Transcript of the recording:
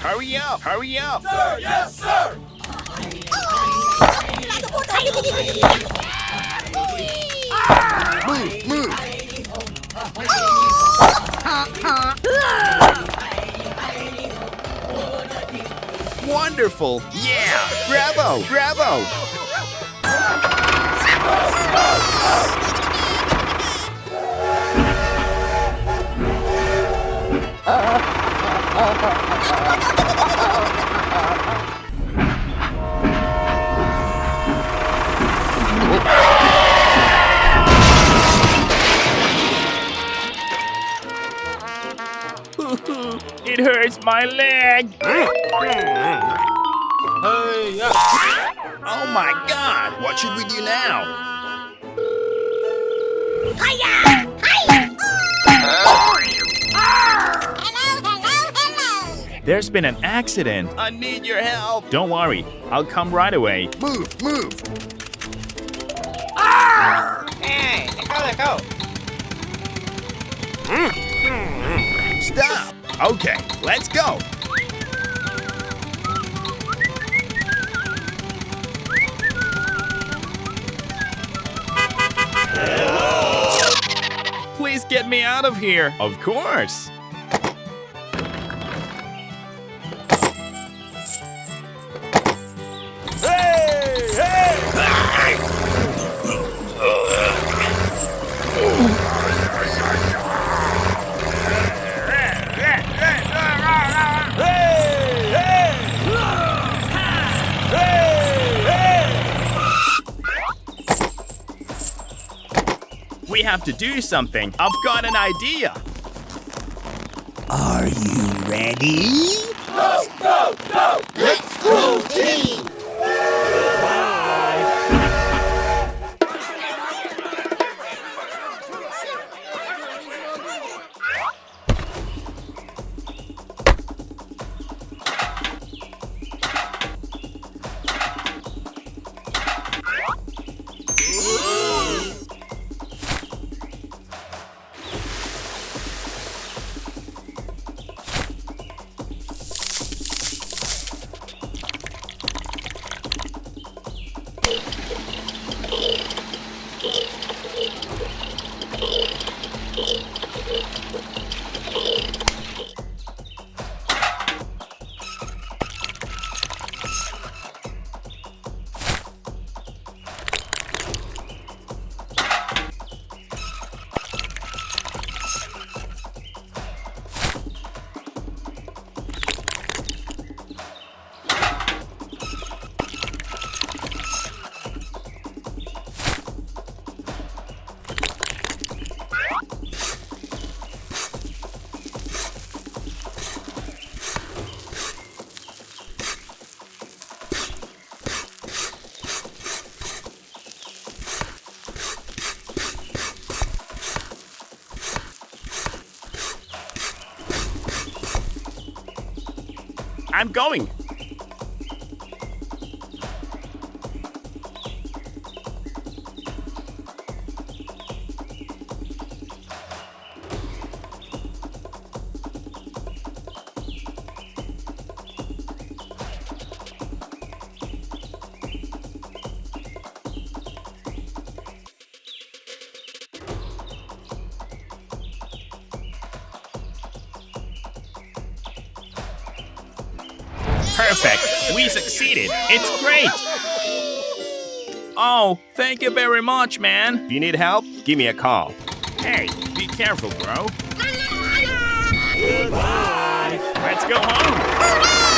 Hurry up! Hurry up! Sir, yes, sir! Move! Wonderful! Yeah! Bravo! Bravo! It hurts my leg! Oh my God! What should we do now? There's been an accident. I need your help. Don't worry, I'll come right away. Move! Hey, let go. Stop! Okay, let's go. Please get me out of here. Of course. We have to do something. I've got an idea. Are you ready? Go! Let's go, team! I'm going. Perfect! We succeeded! It's great! Oh, thank you very much, man. If you need help, give me a call. Hey, be careful, bro. Goodbye! Let's go home!